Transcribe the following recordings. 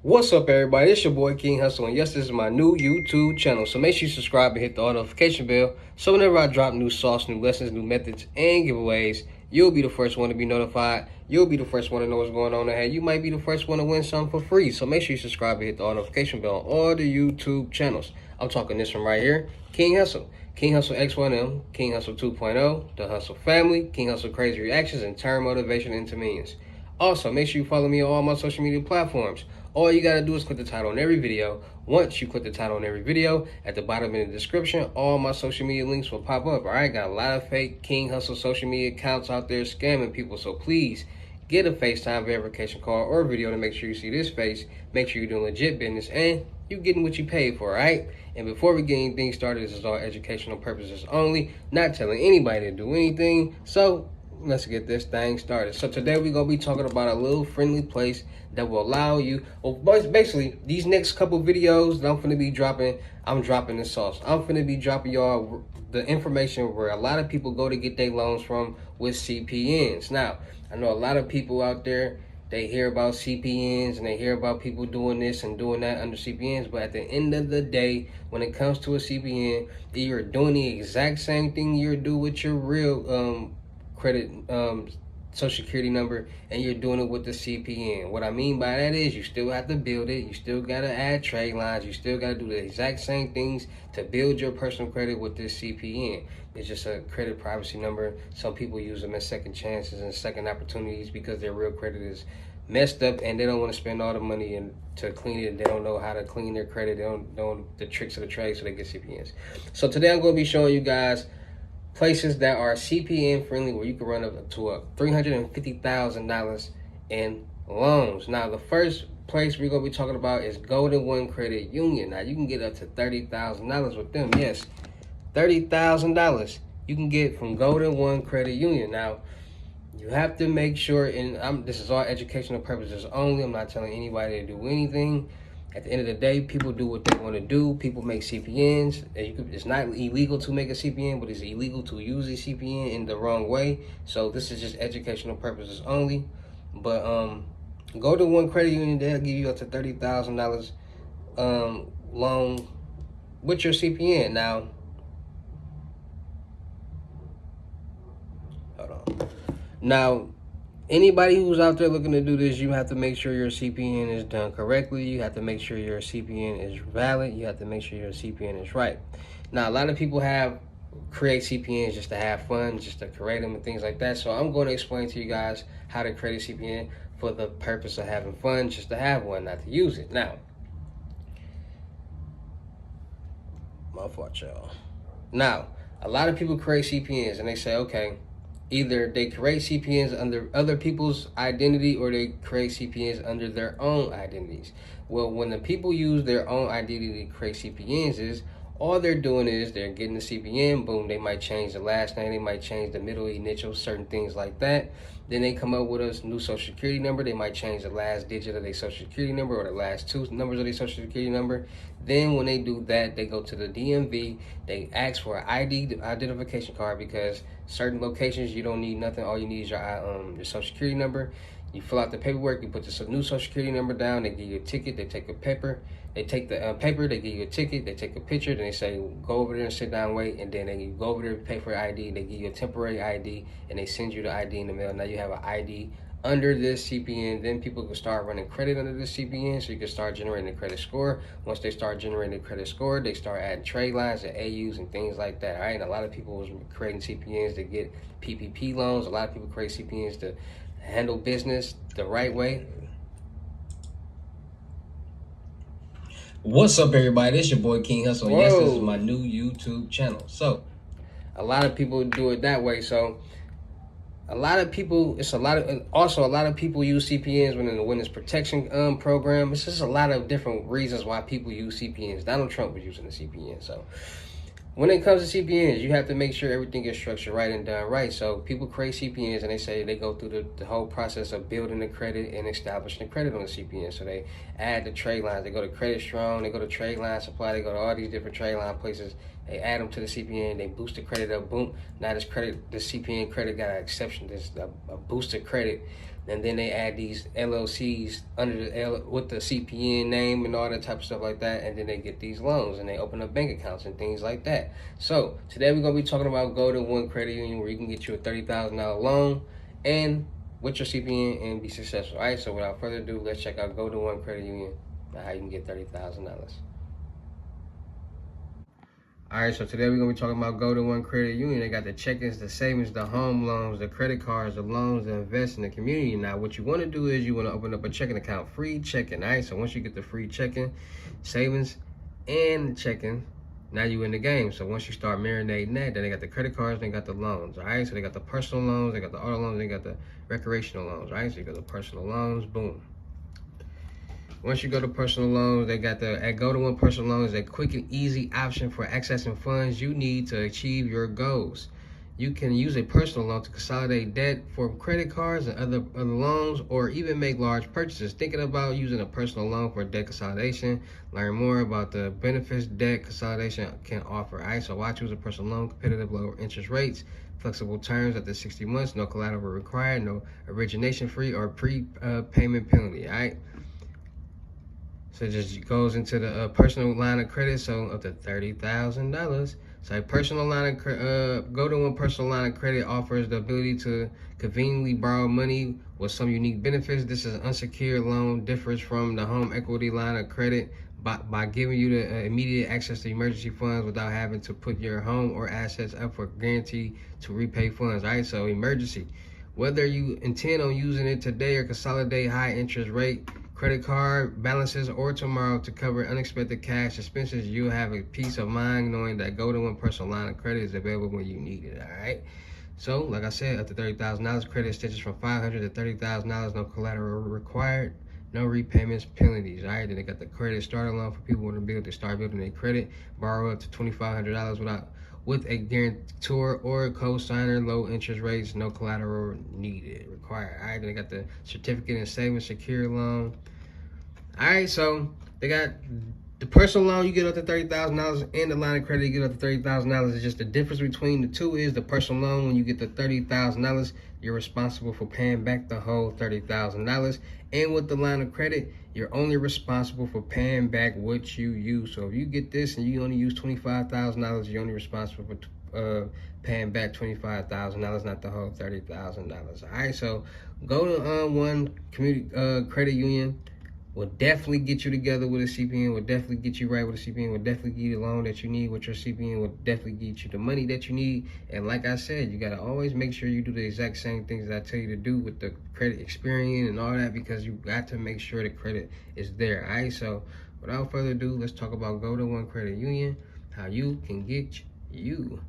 What's up, everybody? It's your boy King Hussle, and yes, this is my new YouTube channel. So make sure you subscribe and hit the notification bell so whenever I drop new sauce, new lessons, new methods, and giveaways, you'll be the first one to be notified. You'll be the first one to know what's going on ahead. You might be the first one to win something for free. So make sure you subscribe and hit the notification bell on all the YouTube channels. I'm talking this one right here, King Hussle. King Hussle X1M, King Hussle 2.0, The Hussle Family, King Hussle Crazy Reactions, and Turn Motivation into Millions. Also, make sure you follow me on all my social media platforms. All you gotta do is click the title on every video. Once you click the title on every video, at the bottom in the description, all my social media links will pop up. Alright, got a lot of fake King Hussle social media accounts out there scamming people, so please get a FaceTime verification call or video to make sure you see this face. Make sure you're doing legit business and you're getting what you paid for, alright? And before we get anything started, this is all educational purposes only, not telling anybody to do anything. So let's get this thing started. So today we're gonna be talking about a little friendly place that will allow you, well, basically these next couple videos that I'm gonna be dropping, I'm dropping the sauce. I'm gonna be dropping y'all the information where a lot of people go to get their loans from with CPNs. Now, I know a lot of people out there, they hear about CPNs and they hear about people doing this and doing that under CPNs, but at the end of the day, when it comes to a CPN, you're doing the exact same thing you do with your real credit social security number, and you're doing it with the CPN. What I mean by that is you still have to build it, you still got to add trade lines, you still got to do the exact same things to build your personal credit with this CPN. It's just a credit privacy number. Some people use them as second chances and second opportunities because their real credit is messed up and they don't want to spend all the money to clean it. They don't know how to clean their credit. They don't know the tricks of the trade, so they get CPNs. So today I'm going to be showing you guys places that are CPN friendly where you can run up to a $350,000 in loans. Now, the first place we're going to be talking about is Golden1 Credit Union. Now, you can get up to $30,000 with them. Yes, $30,000 you can get from Golden1 Credit Union. Now, you have to make sure, and this is all educational purposes only. I'm not telling anybody to do anything. At the end of the day, people do what they want to do. People make CPNs. It's not illegal to make a CPN, but it's illegal to use a CPN in the wrong way. So this is just educational purposes only. But Golden1 Credit Union, they'll give you up to $30,000 loan with your CPN. Now, hold on. Now, anybody who's out there looking to do this, you have to make sure your CPN is done correctly. You have to make sure your CPN is valid. You have to make sure your CPN is right. Now, a lot of people create CPNs just to have fun, just to create them and things like that. So I'm going to explain to you guys how to create a CPN for the purpose of having fun, just to have one, not to use it. Now, my fault, y'all. Now, a lot of people create CPNs and they say, okay, either they create CPNs under other people's identity or they create CPNs under their own identities. Well, when the people use their own identity to create CPNs, is all they're doing is they're getting the CPN, boom, they might change the last name, they might change the middle initial, certain things like that. Then they come up with a new social security number. They might change the last digit of their social security number or the last two numbers of their social security number. Then when they do that, they go to the DMV. They ask for an ID identification card because certain locations you don't need nothing. All you need is your social security number. You fill out the paperwork. You put the new social security number down. They give you a ticket. They take a paper. They take the paper. They give you a ticket. They take a picture. Then they say, go over there and sit down, wait. And then they go over there and pay for ID. They give you a temporary ID, and they send you the ID in the mail. Now you have an ID under this CPN. Then people can start running credit under this CPN, so you can start generating a credit score. Once they start generating a credit score, they start adding trade lines and AUs and things like that. All right, and a lot of people was creating CPNs to get PPP loans. A lot of people create CPNs to handle business the right way. What's up, everybody? It's your boy King Hussle. Yes, this is my new YouTube channel. So a lot of people do it that way. So a lot of people, also a lot of people use CPNs when in the witness protection program. It's just a lot of different reasons why people use CPNs. Donald Trump was using the CPN. So when it comes to CPNs, you have to make sure everything is structured right and done right. So people create CPNs and they say they go through the whole process of building the credit and establishing the credit on the CPN. So they add the trade lines. They go to Credit Strong. They go to Trade Line Supply. They go to all these different trade line places. They add them to the CPN. They boost the credit up. Boom. Now this CPN credit got an exception. This a boosted credit and then they add these LLCs under the with the CPN name and all that type of stuff like that, and then they get these loans and they open up bank accounts and things like that. So today we're gonna be talking about Golden1 Credit Union, where you can get you a $30,000 loan and with your CPN and be successful. All right. So without further ado, let's check out Golden1 Credit Union and how you can get $30,000. All right, so today we're gonna be talking about Golden1 Credit Union. They got the checkings, the savings, the home loans, the credit cards, the loans, the invest in the community. Now, what you want to do is you want to open up a checking account, free checking. All right, so once you get the free checking, savings, and checking, now you in the game. So once you start marinating that, then they got the credit cards, they got the loans. All right, so they got the personal loans, they got the auto loans, they got the recreational loans. Right, so you got the personal loans, boom. Once you go to personal loans, they got at Golden1 personal loans, a quick and easy option for accessing funds you need to achieve your goals. You can use a personal loan to consolidate debt for credit cards and other loans, or even make large purchases. Thinking about using a personal loan for debt consolidation? Learn more about the benefits debt consolidation can offer. All right, so why choose a personal loan? Competitive low interest rates, flexible terms after 60 months, no collateral required, no origination fee or prepayment penalty. All right. So it just goes into the personal line of credit, so up to $30,000. So a personal line of Golden1 personal line of credit offers the ability to conveniently borrow money with some unique benefits. This is an unsecured loan, differs from the home equity line of credit by giving you the immediate access to emergency funds without having to put your home or assets up for guarantee to repay funds. All right, so emergency. Whether you intend on using it today or consolidate high interest rate credit card balances or tomorrow to cover unexpected cash expenses, you'll have a peace of mind knowing that Golden1 personal line of credit is available when you need it. All right. So, like I said, up to $30,000 credit extensions from $500 to $30,000, no collateral required, no repayments, penalties. All right. Then they got the credit starter loan for people who want to start building their credit, borrow up to $2,500 with a guarantor or a co-signer, low interest rates, no collateral required. All right, then they got the certificate and savings secure loan. All right, so they got the personal loan, you get up to $30,000, and the line of credit, you get up to $30,000. It's just the difference between the two is the personal loan, when you get the $30,000, you're responsible for paying back the whole $30,000. And with the line of credit, you're only responsible for paying back what you use. So if you get this and you only use $25,000, you're only responsible for paying back $25,000, not the whole $30,000. All right, so Golden1 Community Credit Union will definitely get you together with a CPN, will definitely get you right with a CPN, will definitely give you the loan that you need with your CPN, will definitely get you the money that you need. And like I said, you got to always make sure you do the exact same things that I tell you to do with the credit experience and all that, because you got to make sure the credit is there. All right, so without further ado, let's talk about Golden1 Credit Union, how you can get you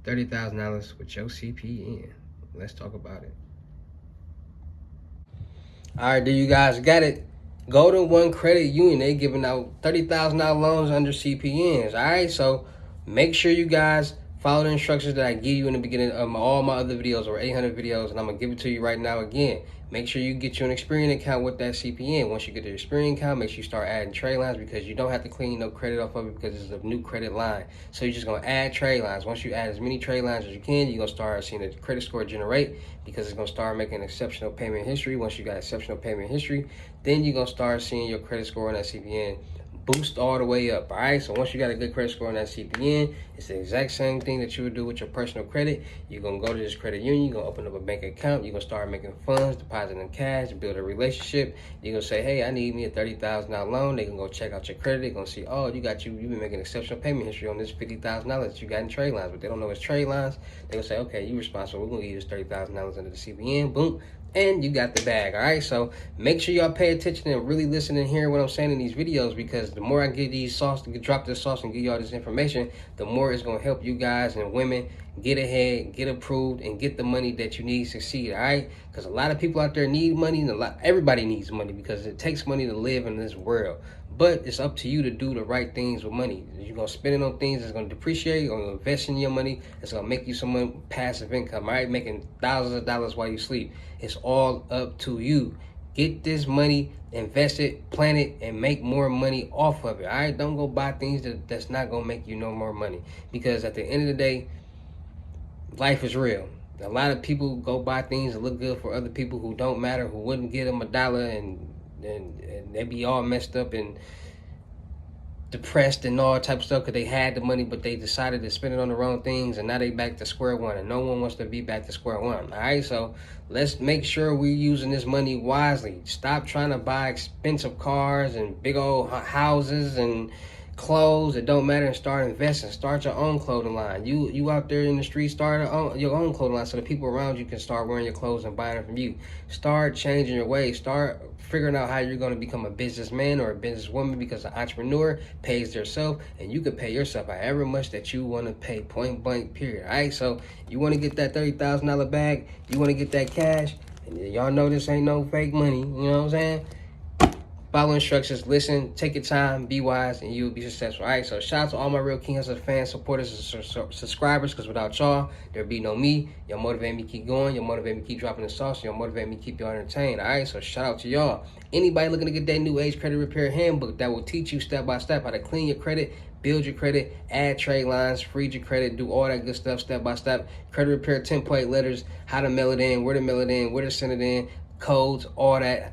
$30,000 with your CPN. Let's talk about it. All right, there you guys got it. Golden1 Credit Union, they giving out $30,000 loans under CPNs. All right, so make sure you guys follow the instructions that I give you in the beginning of all my other videos, over 800 videos, and I'm gonna give it to you right now again. Make sure you get you an Experian account with that CPN. Once you get the Experian account, make sure you start adding trade lines, because you don't have to clean no credit off of it, because it's a new credit line. So you're just gonna add trade lines. Once you add as many trade lines as you can, you're gonna start seeing the credit score generate, because it's gonna start making exceptional payment history. Once you got exceptional payment history, then you're gonna start seeing your credit score on that CPN boost all the way up. All right, so once you got a good credit score on that CPN, it's the exact same thing that you would do with your personal credit. You're gonna go to this credit union, you're gonna open up a bank account, you're gonna start making funds, depositing cash, build a relationship. You're gonna say, hey, I need me a $30,000 loan. They can go check out your credit. They're gonna see, oh, you've been making exceptional payment history on this $50,000 that you got in trade lines, but they don't know it's trade lines. They're gonna say, okay, you're responsible, we're gonna give you this $30,000 under the CPN, boom, and you got the bag. All right, so make sure y'all pay attention and really listen and hear what I'm saying in these videos, because the more I get these sauce, to drop this sauce and give y'all this information, the more it's gonna help you guys and women get ahead, get approved, and get the money that you need to succeed. All right, because a lot of people out there need money, and everybody needs money, because it takes money to live in this world. But it's up to you to do the right things with money. You're going to spend it on things that's going to depreciate. You're going to invest in your money. It's going to make you some passive income, all right? Making thousands of dollars while you sleep. It's all up to you. Get this money, invest it, plan it, and make more money off of it, all right? Don't go buy things that's not going to make you no more money, because at the end of the day, life is real. A lot of people go buy things that look good for other people who don't matter, who wouldn't give them $1, and they be all messed up and depressed and all type of stuff because they had the money, but they decided to spend it on the wrong things, and now they back to square one, and no one wants to be back to square one. All right, so let's make sure we're using this money wisely. Stop trying to buy expensive cars and big old houses and clothes that don't matter, and start investing. Start your own clothing line. You out there in the street, start your own clothing line so the people around you can start wearing your clothes and buying it from you. Start changing your ways. Start figuring out how you're going to become a businessman or a businesswoman, because an entrepreneur pays themselves, and you can pay yourself however much that you want to pay, point blank, period. All right, so you want to get that $30,000 bag, you want to get that cash, and y'all know this ain't no fake money, you know what I'm saying? Follow instructions, listen, take your time, be wise, and you'll be successful. All right, so shout out to all my real King Hussle fans, supporters, and subscribers, because without y'all, there'd be no me. Y'all motivate me to keep going. Y'all motivate me to keep dropping the sauce. Y'all motivate me to keep y'all entertained. All right, so shout out to y'all. Anybody looking to get that new age credit repair handbook that will teach you step by step how to clean your credit, build your credit, add trade lines, freeze your credit, do all that good stuff step by step. Credit repair template letters, how to mail it in, where to mail it in, where to send it in, codes, all that.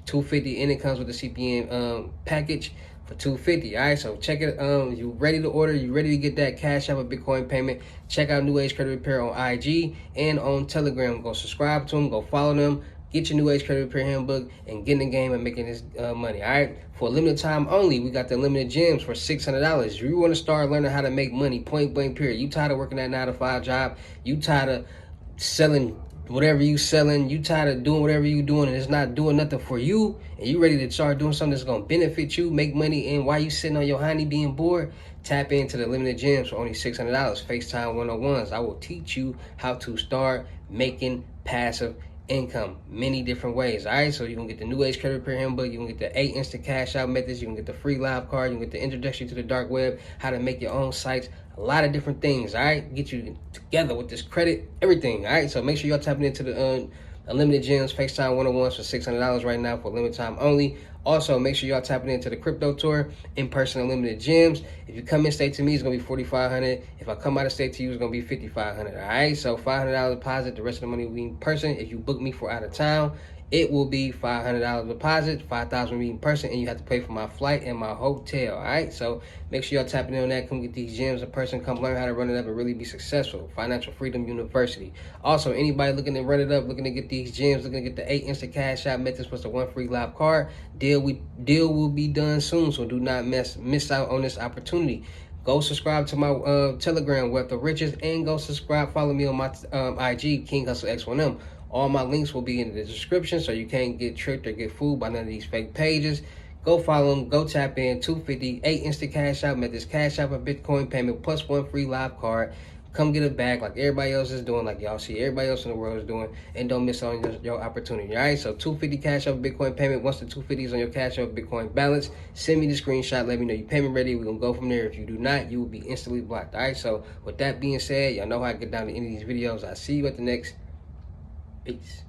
$250, and it comes with the CPN package for $250. All right, so check it. You ready to order? You ready to get that Cash App or Bitcoin payment? Check out New Age Credit Repair on IG and on Telegram. Go subscribe to them. Go follow them. Get your New Age Credit Repair handbook and get in the game and making this money. All right, for a limited time only, we got the limited gems for $600. You want to start learning how to make money, point blank, period. You tired of working that 9-to-5 job? You tired of selling whatever you selling, you tired of doing whatever you doing and it's not doing nothing for you, and you ready to start doing something that's going to benefit you, make money, and while you sitting on your honey being bored, tap into the limited gems for only $600. FaceTime 101s. I will teach you how to start making passive income many different ways. All right, so you can get the New Age Credit Repair handbook, you can get the 8 instant cash out methods, you can get the free live card, you can get the introduction to the dark web, how to make your own sites, a lot of different things. All right, get you together with this credit, everything. All right, so make sure y'all tapping into the unlimited gems, FaceTime 101s for $600 right now for limited time only. Also, make sure y'all tapping into the crypto tour, in-person unlimited gems. If you come in state to me, it's gonna be $4,500. If I come out of state to you, it's gonna be $5,500. All right, so $500 deposit. The rest of the money will be in person. If you book me for out of town, it will be $500 deposit, $5,000 will be in person, and you have to pay for my flight and my hotel. All right, so make sure y'all tapping in on that. Come get these gems in person. Come learn how to run it up and really be successful. Financial Freedom University. Also, anybody looking to run it up, looking to get these gems, looking to get the 8 instant cash out methods plus the 1 free live card, deal will be done soon. So do not miss out on this opportunity. Go subscribe to my Telegram, Wealth of Riches, and go subscribe, follow me on my IG, King Hussle X1M. All my links will be in the description, so you can't get tricked or get fooled by none of these fake pages. Go follow them. Go tap in. $250, 8 instant cash out methods, Cash App or Bitcoin payment, plus 1 free live card. Come get it back like everybody else is doing, like y'all see everybody else in the world is doing, and don't miss on your opportunity. All right, so $250 Cash App Bitcoin payment. Once the $250 is on your Cash App Bitcoin balance, send me the screenshot. Let me know your payment ready. We're gonna go from there. If you do not, you will be instantly blocked. All right, so with that being said, y'all know how I get down to any of these videos. I'll see you at the next. Peace.